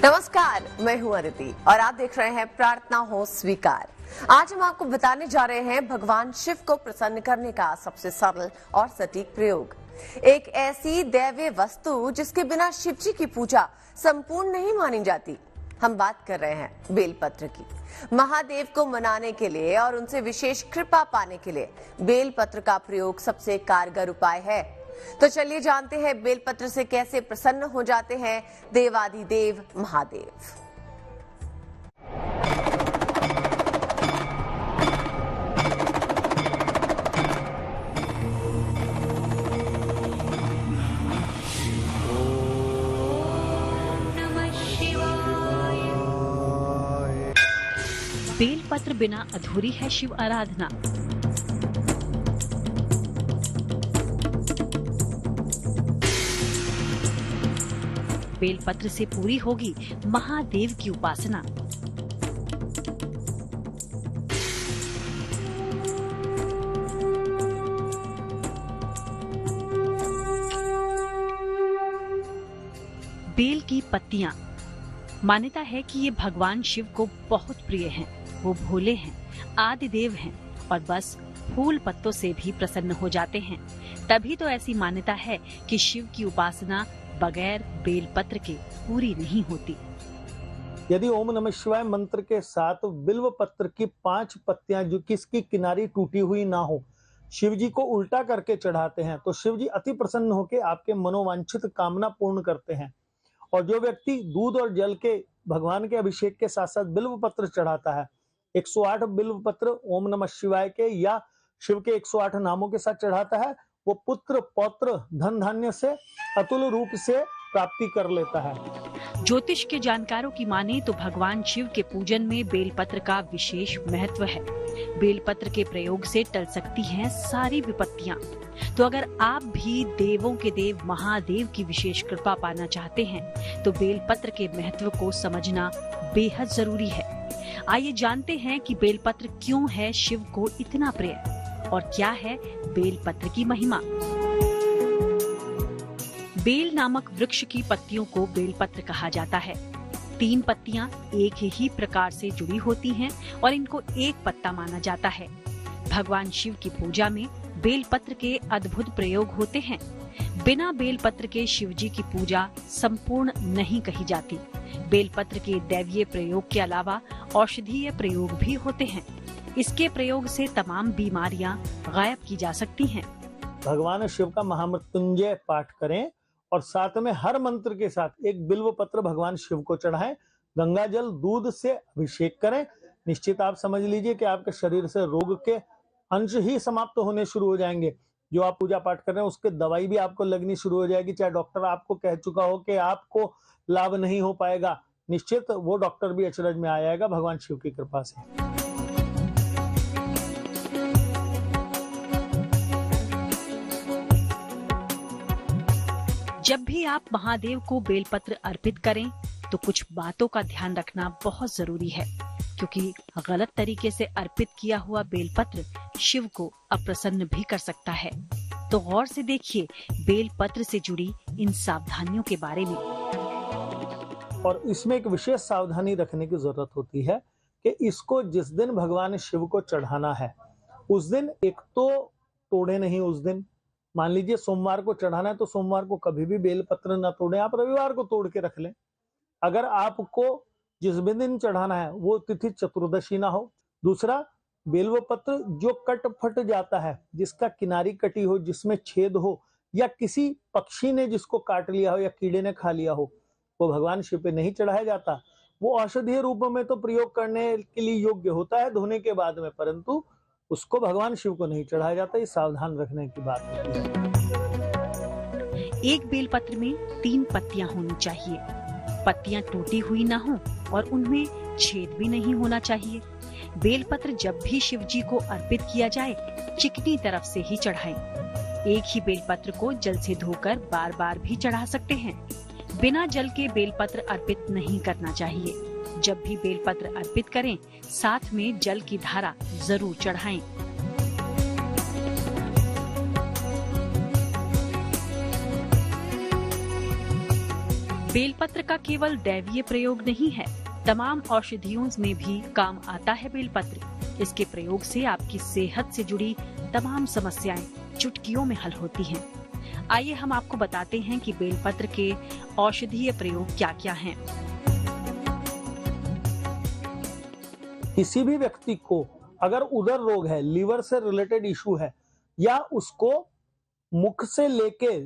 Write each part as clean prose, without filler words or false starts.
नमस्कार, मैं हूं अदिति और आप देख रहे हैं प्रार्थना हो स्वीकार। आज हम आपको बताने जा रहे हैं भगवान शिव को प्रसन्न करने का सबसे सरल और सटीक प्रयोग। एक ऐसी दैवीय वस्तु जिसके बिना शिव जी की पूजा संपूर्ण नहीं मानी जाती। हम बात कर रहे हैं बेलपत्र की। महादेव को मनाने के लिए और उनसे विशेष कृपा पाने के लिए बेलपत्र का प्रयोग सबसे कारगर उपाय है। तो चलिए जानते हैं बेलपत्र से कैसे प्रसन्न हो जाते हैं देवादिदेव महादेव। बेलपत्र बिना अधूरी है शिव आराधना। बेलपत्र से पूरी होगी महादेव की उपासना। बेल की पत्तियां, मान्यता है कि ये भगवान शिव को बहुत प्रिय हैं। वो भोले हैं, आदिदेव हैं और बस फूल पत्तों से भी प्रसन्न हो जाते हैं। तभी तो ऐसी मान्यता है कि शिव की उपासना बगैर बेलपत्र के पूरी नहीं होती। यदि ओम नमः शिवाय मंत्र के साथ बिल्व पत्र की 5 पत्तियां जो किसकी किनारी टूटी हुई ना हो शिव जी को उल्टा करके चढ़ाते हैं तो शिव जी अति प्रसन्न होकर आपके मनोवांछित कामना पूर्ण करते हैं। और जो व्यक्ति दूध और जल के भगवान के अभिषेक के साथ साथ बिल्व पत्र चढ़ाता है, 108 बिल्व पत्र ओम नमः शिवाय के या शिव के 108 नामों के साथ चढ़ाता है, वो पुत्र पौत्र धन धान्य से अतुल रूप से प्राप्ति कर लेता है। ज्योतिष के जानकारों की माने तो भगवान शिव के पूजन में बेलपत्र का विशेष महत्व है। बेलपत्र के प्रयोग से टल सकती हैं सारी विपत्तियां। तो अगर आप भी देवों के देव महादेव की विशेष कृपा पाना चाहते हैं तो बेलपत्र के महत्व को समझना बेहद जरूरी है। आइए जानते हैं कि बेलपत्र क्यों है शिव को इतना प्रिय और क्या है बेलपत्र की महिमा। बेल नामक वृक्ष की पत्तियों को बेलपत्र कहा जाता है। 3 पत्तियां एक ही प्रकार से जुड़ी होती हैं और इनको एक पत्ता माना जाता है। भगवान शिव की पूजा में बेलपत्र के अद्भुत प्रयोग होते हैं। बिना बेलपत्र के शिव जी की पूजा संपूर्ण नहीं कही जाती। बेलपत्र के दैवीय प्रयोग के अलावा औषधीय प्रयोग भी होते हैं। इसके प्रयोग से तमाम बीमारियां गायब की जा सकती हैं। भगवान शिव का महामृत्युंजय पाठ करें और साथ में हर मंत्र के साथ एक बिल्व पत्र भगवान शिव को चढ़ाएं। गंगा जल दूध से अभिषेक करें। निश्चित आप समझ लीजिए कि आपके शरीर से रोग के अंश ही समाप्त होने शुरू हो जाएंगे। जो आप पूजा पाठ कर रहे हैं उसके दवाई भी आपको लगनी शुरू हो जाएगी। चाहे डॉक्टर आपको कह चुका हो कि आपको लाभ नहीं हो पाएगा, निश्चित वो डॉक्टर भी अचरज में आ जाएगा भगवान शिव की कृपा से। जब भी आप महादेव को बेलपत्र अर्पित करें तो कुछ बातों का ध्यान रखना बहुत जरूरी है, क्योंकि गलत तरीके से अर्पित किया हुआ बेलपत्र शिव को अप्रसन्न भी कर सकता है। तो गौर से देखिए बेलपत्र से जुड़ी इन सावधानियों के बारे में। और इसमें एक विशेष सावधानी रखने की जरूरत होती है कि इसको जिस दिन भगवान शिव को चढ़ाना है उस दिन एक तो तोड़े नहीं। उस दिन मान लीजिए सोमवार को चढ़ाना है तो सोमवार को कभी भी बेलपत्र न तोड़ें, आप रविवार को तोड़ के रख लें। अगर आपको जिस भी दिन चढ़ाना है वो तिथि चतुर्दशी ना हो। दूसरा, बेलव पत्र जो कट फट जाता है, जिसका किनारी कटी हो, जिसमें छेद हो या किसी पक्षी ने जिसको काट लिया हो या कीड़े ने खा लिया हो, वो भगवान शिव पे नहीं चढ़ाया जाता। वो औषधीय रूप में तो प्रयोग करने के लिए योग्य होता है धोने के बाद में, परंतु उसको भगवान शिव को नहीं चढ़ाया जाता। ये सावधान रखने की बात होती है। एक बेलपत्र में 3 पत्तियां होनी चाहिए। पत्तियां टूटी हुई ना हो और उनमें छेद भी नहीं होना चाहिए। बेलपत्र जब भी शिव जी को अर्पित किया जाए चिकनी तरफ से ही चढ़ाएं। एक ही बेलपत्र को जल से धोकर बार बार भी चढ़ा सकते हैं। बिना जल के बेलपत्र अर्पित नहीं करना चाहिए। जब भी बेलपत्र अर्पित करें साथ में जल की धारा जरूर चढ़ाएं। बेलपत्र का केवल दैवीय प्रयोग नहीं है, तमाम औषधियों में भी काम आता है बेलपत्र। इसके प्रयोग से आपकी सेहत से जुड़ी तमाम समस्याएं चुटकियों में हल होती हैं। आइए हम आपको बताते हैं कि बेलपत्र के औषधीय प्रयोग क्या क्या हैं। किसी भी व्यक्ति को अगर उदर रोग है, लीवर से रिलेटेड इशू है, या उसको मुख से लेके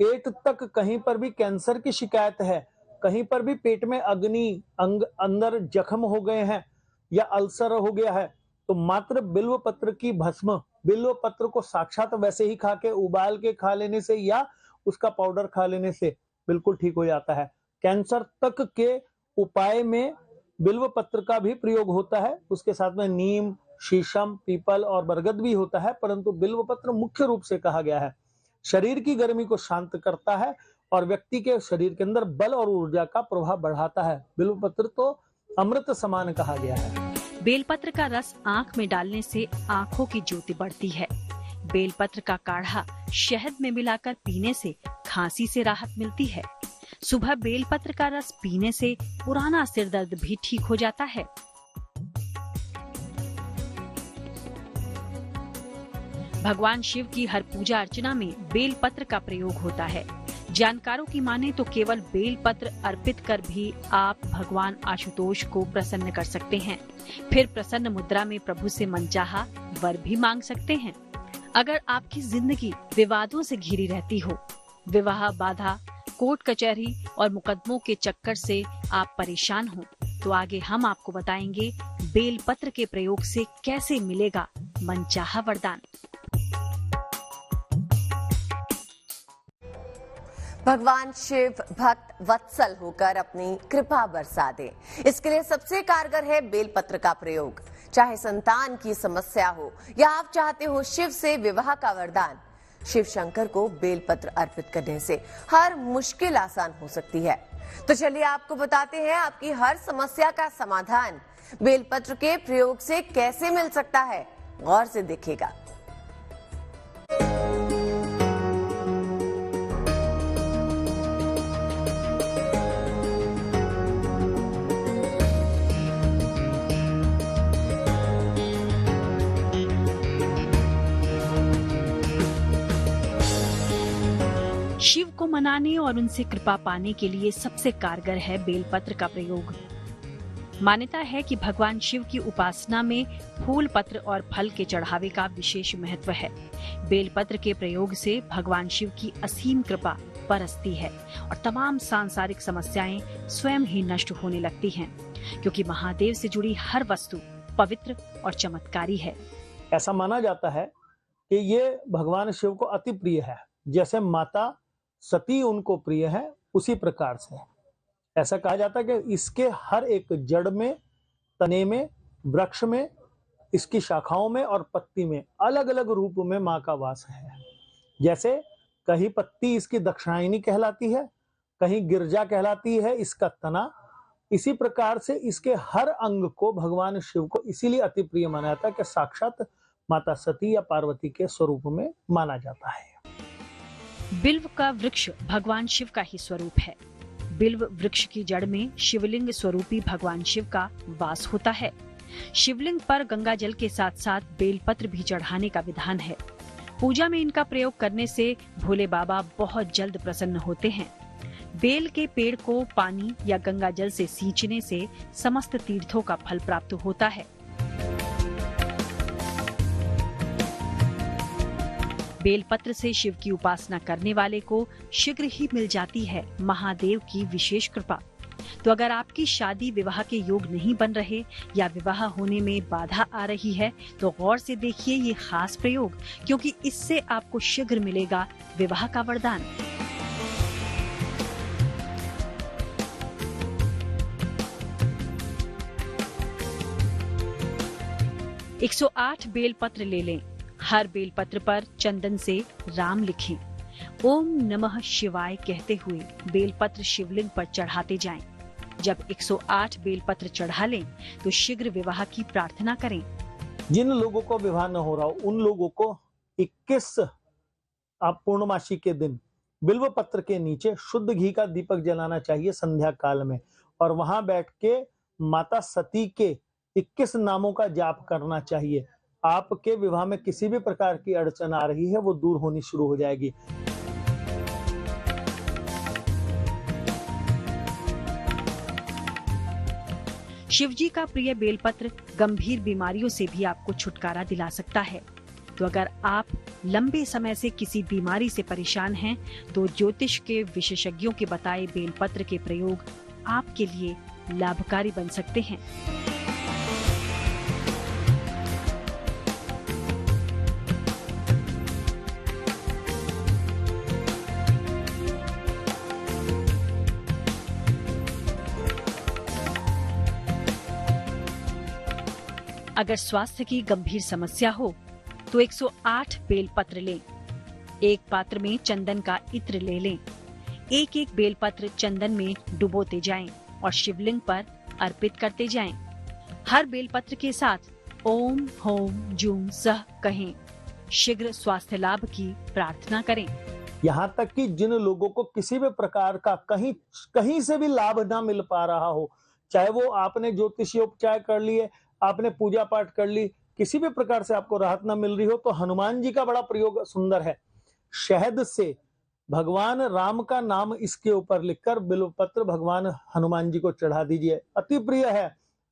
पेट तक कहीं पर भी कैंसर की शिकायत है, कहीं पर भी पेट में अग्नि, अंदर जख्म हो गए हैं या अल्सर हो गया है, तो मात्र बिल्व पत्र की भस्म, बिल्व पत्र को साक्षात वैसे ही खा के, उबाल के खा लेने से या उसका पाउडर खा लेने से बिल्कुल ठीक हो जाता है। कैंसर तक के उपाय में बिल्व पत्र का भी प्रयोग होता है। उसके साथ में नीम, शीशम, पीपल और बरगद भी होता है, परंतु बिल्व पत्र मुख्य रूप से कहा गया है। शरीर की गर्मी को शांत करता है और व्यक्ति के शरीर के अंदर बल और ऊर्जा का प्रभाव बढ़ाता है। बिल्व पत्र तो अमृत समान कहा गया है। बेलपत्र का रस आंख में डालने से आंखों की ज्योति बढ़ती है। बेलपत्र का काढ़ा शहद में मिलाकर पीने से खांसी से राहत मिलती है। सुबह बेलपत्र का रस पीने से पुराना सिर दर्द भी ठीक हो जाता है। भगवान शिव की हर पूजा अर्चना में बेलपत्र का प्रयोग होता है। जानकारों की माने तो केवल बेलपत्र अर्पित कर भी आप भगवान आशुतोष को प्रसन्न कर सकते हैं। फिर प्रसन्न मुद्रा में प्रभु से मनचाहा वर भी मांग सकते हैं। अगर आपकी जिंदगी विवादों से घिरी रहती हो, विवाह बाधा, कोर्ट कचहरी और मुकदमों के चक्कर से आप परेशान हो, तो आगे हम आपको बताएंगे बेलपत्र के प्रयोग से कैसे मिलेगा मनचाहा वरदान। भगवान शिव भक्त वत्सल होकर अपनी कृपा बरसा दे, इसके लिए सबसे कारगर है बेलपत्र का प्रयोग। चाहे संतान की समस्या हो या आप चाहते हो शिव से विवाह का वरदान, शिव शंकर को बेलपत्र अर्पित करने से हर मुश्किल आसान हो सकती है। तो चलिए आपको बताते हैं आपकी हर समस्या का समाधान बेलपत्र के प्रयोग से कैसे मिल सकता है। गौर से देखिएगा। शिव को मनाने और उनसे कृपा पाने के लिए सबसे कारगर है बेलपत्र का प्रयोग। मान्यता है कि भगवान शिव की उपासना में फूल, पत्र और फल के चढ़ावे का विशेष महत्व है। बेलपत्र के प्रयोग से भगवान शिव की असीम कृपा बरसती है और तमाम सांसारिक समस्याएं स्वयं ही नष्ट होने लगती हैं, क्योंकि महादेव से जुड़ी हर वस्तु पवित्र और चमत्कारी है। ऐसा माना जाता है कि ये भगवान शिव को अति प्रिय है। जैसे माता सती उनको प्रिय है, उसी प्रकार से ऐसा कहा जाता है कि इसके हर एक जड़ में, तने में, वृक्ष में, इसकी शाखाओं में और पत्ती में अलग अलग रूप में माँ का वास है। जैसे कहीं पत्ती इसकी दक्षिणायनी कहलाती है, कहीं गिरजा कहलाती है इसका तना। इसी प्रकार से इसके हर अंग को भगवान शिव को इसीलिए अति प्रिय माना जाता है कि साक्षात माता सती या पार्वती के स्वरूप में माना जाता है। बिल्व का वृक्ष भगवान शिव का ही स्वरूप है। बिल्व वृक्ष की जड़ में शिवलिंग स्वरूपी भगवान शिव का वास होता है। शिवलिंग पर गंगा जल के साथ साथ बेलपत्र भी चढ़ाने का विधान है। पूजा में इनका प्रयोग करने से भोले बाबा बहुत जल्द प्रसन्न होते हैं। बेल के पेड़ को पानी या गंगा जल से सींचने से समस्त तीर्थों का फल प्राप्त होता है। बेलपत्र से शिव की उपासना करने वाले को शीघ्र ही मिल जाती है महादेव की विशेष कृपा। तो अगर आपकी शादी विवाह के योग नहीं बन रहे या विवाह होने में बाधा आ रही है, तो गौर से देखिए ये खास प्रयोग, क्योंकि इससे आपको शीघ्र मिलेगा विवाह का वरदान। एक 108 बेलपत्र ले लें। हर बेलपत्र पर चंदन से राम लिखें। ओम नमः शिवाय कहते हुए बेलपत्र शिवलिंग पर चढ़ाते जाएं। जब 108 बेलपत्र चढ़ा लें तो शीघ्र विवाह की प्रार्थना करें। जिन लोगों को विवाह न हो रहा हो, उन लोगों को 21 आप पूर्णमासी के दिन बिल्व पत्र के नीचे शुद्ध घी का दीपक जलाना चाहिए संध्या काल में, और वहां बैठ के माता सती के 21 नामों का जाप करना चाहिए। आपके विवाह में किसी भी प्रकार की अड़चन आ रही है वो दूर होनी शुरू हो जाएगी। शिवजी का प्रिय बेलपत्र गंभीर बीमारियों से भी आपको छुटकारा दिला सकता है। तो अगर आप लंबे समय से किसी बीमारी से परेशान हैं, तो ज्योतिष के विशेषज्ञों के बताए बेलपत्र के प्रयोग आपके लिए लाभकारी बन सकते हैं। अगर स्वास्थ्य की गंभीर समस्या हो तो 108 बेलपत्र लें। एक पात्र में चंदन का इत्र ले लें। एक एक बेलपत्र चंदन में डुबोते जाएं और शिवलिंग पर अर्पित करते जाएं। हर बेलपत्र के साथ ओम होम जूम सह कहें। शीघ्र स्वास्थ्य लाभ की प्रार्थना करें। यहाँ तक कि जिन लोगों को किसी भी प्रकार का कहीं से भी लाभ ना मिल पा रहा हो, चाहे वो आपने ज्योतिषोपचार कर लिए, आपने पूजा पाठ कर ली, किसी भी प्रकार से आपको राहत ना मिल रही हो, तो हनुमान जी का बड़ा प्रयोग सुंदर है। शहद से भगवान राम का नाम इसके ऊपर लिखकर बिल्वपत्र भगवान हनुमान जी को चढ़ा दीजिए। अति प्रिय है।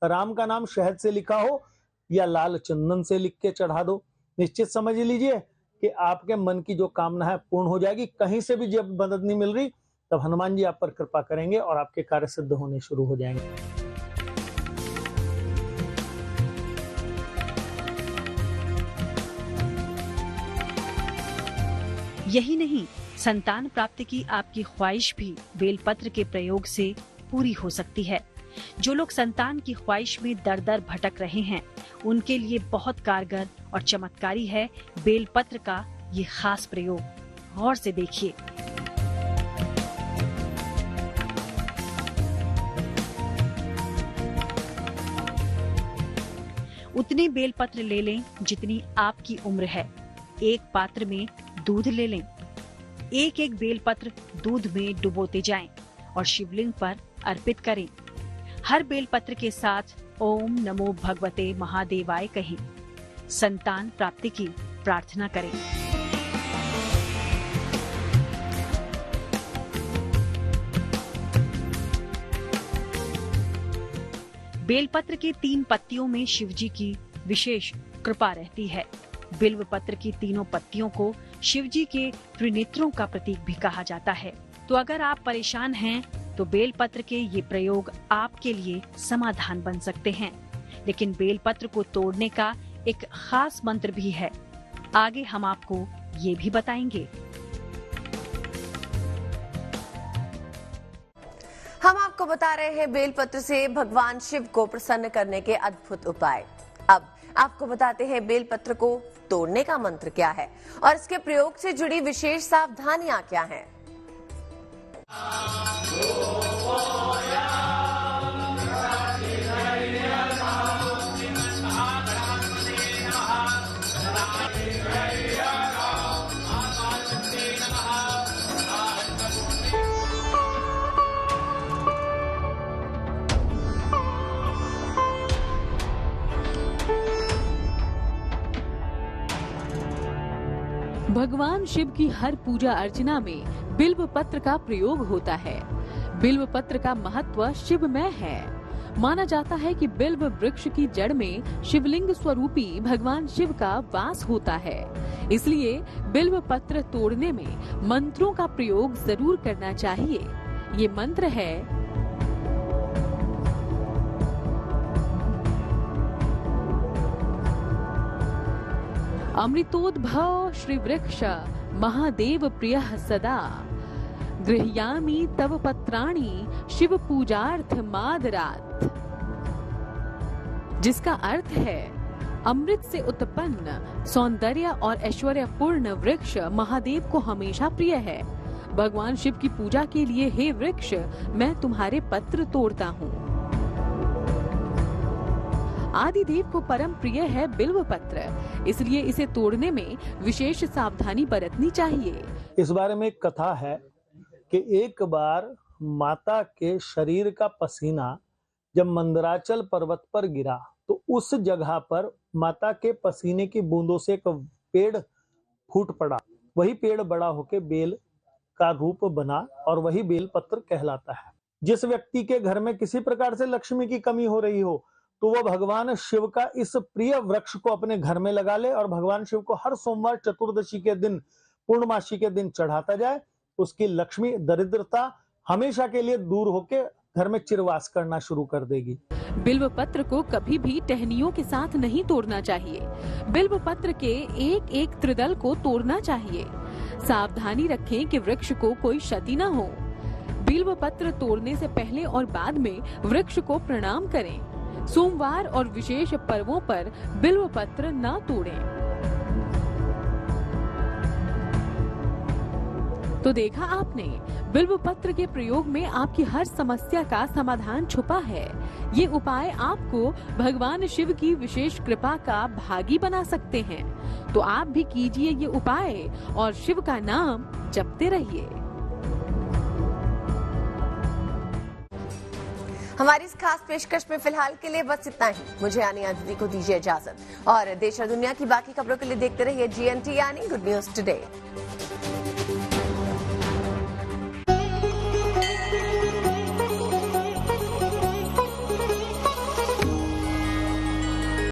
राम का नाम शहद से लिखा हो या लाल चंदन से लिख के चढ़ा दो। निश्चित समझ लीजिए कि आपके मन की जो कामना है पूर्ण हो जाएगी। कहीं से भी जब मदद नहीं मिल रही, तब हनुमान जी आप पर कृपा करेंगे और आपके कार्य सिद्ध होने शुरू हो जाएंगे। यही नहीं, संतान प्राप्ति की आपकी ख्वाहिश भी बेलपत्र के प्रयोग से पूरी हो सकती है। जो लोग संतान की ख्वाहिश में दर दर भटक रहे हैं, उनके लिए बहुत कारगर और चमत्कारी है बेलपत्र का ये खास प्रयोग। गौर से देखिए। उतने बेलपत्र ले लें जितनी आपकी उम्र है। एक पात्र में दूध ले लें। एक एक बेलपत्र दूध में डुबोते जाएं और शिवलिंग पर अर्पित करें। हर बेलपत्र के साथ ओम नमो भगवते महादेवाय कहें। संतान प्राप्ति की प्रार्थना करें। बेलपत्र के 3 पत्तियों में शिवजी की विशेष कृपा रहती है। बिल्व पत्र की तीनों पत्तियों को शिवजी के त्रिनेत्रों का प्रतीक भी कहा जाता है। तो अगर आप परेशान हैं, तो बेलपत्र के ये प्रयोग आपके लिए समाधान बन सकते हैं। लेकिन बेलपत्र को तोड़ने का एक खास मंत्र भी है। आगे हम आपको ये भी बताएंगे। हम आपको बता रहे हैं बेलपत्र से भगवान शिव को प्रसन्न करने के अद्भुत उपाय। अब आपको बताते हैं बेलपत्र को तोड़ने का मंत्र क्या है और इसके प्रयोग से जुड़ी विशेष सावधानियां क्या हैं। भगवान शिव की हर पूजा अर्चना में बिल्व पत्र का प्रयोग होता है। बिल्व पत्र का महत्व शिवमय है। माना जाता है कि बिल्व वृक्ष की जड़ में शिवलिंग स्वरूपी भगवान शिव का वास होता है। इसलिए बिल्व पत्र तोड़ने में मंत्रों का प्रयोग जरूर करना चाहिए। ये मंत्र है: अमृतोद्भव श्री वृक्ष महादेव प्रियः सदा गृह्यामि तव पत्राणि शिव पूजार्थ मादरात्। जिसका अर्थ है, अमृत से उत्पन्न सौंदर्य और ऐश्वर्यपूर्ण वृक्ष महादेव को हमेशा प्रिय है। भगवान शिव की पूजा के लिए हे वृक्ष, मैं तुम्हारे पत्र तोड़ता हूँ। आदिदेव को परम प्रिय है बिल्व पत्र, इसलिए इसे तोड़ने में विशेष सावधानी बरतनी चाहिए। इस बारे में एक कथा है कि एक बार माता के शरीर का पसीना जब मंदराचल पर्वत पर गिरा तो उस जगह पर माता के पसीने की बूंदों से एक पेड़ फूट पड़ा। वही पेड़ बड़ा होकर बेल का रूप बना और वही बेल पत्र कहलाता है। जिस व्यक्ति के घर में किसी प्रकार से लक्ष्मी की कमी हो रही हो तो वह भगवान शिव का इस प्रिय वृक्ष को अपने घर में लगा ले और भगवान शिव को हर सोमवार चतुर्दशी के दिन, पूर्णमासी के दिन चढ़ाता जाए। उसकी लक्ष्मी, दरिद्रता हमेशा के लिए दूर होके घर में चिरवास करना शुरू कर देगी। बिल्व पत्र को कभी भी टहनियों के साथ नहीं तोड़ना चाहिए। बिल्व पत्र के एक एक त्रिदल को तोड़ना चाहिए। सावधानी रखें कि वृक्ष को कोई क्षति न हो। बिल्व पत्र तोड़ने से पहले और बाद में वृक्ष को प्रणाम करें। सोमवार और विशेष पर्वों पर बिल्व पत्र न तोड़ें। तो देखा आपने, बिल्व पत्र के प्रयोग में आपकी हर समस्या का समाधान छुपा है। ये उपाय आपको भगवान शिव की विशेष कृपा का भागी बना सकते हैं। तो आप भी कीजिए ये उपाय और शिव का नाम जपते रहिए। हमारी इस खास पेशकश में फिलहाल के लिए बस इतना ही। मुझे यानी अदिति को दीजिए इजाजत और देश और दुनिया की बाकी खबरों के लिए देखते रहिए GNT यानी गुड न्यूज टुडे।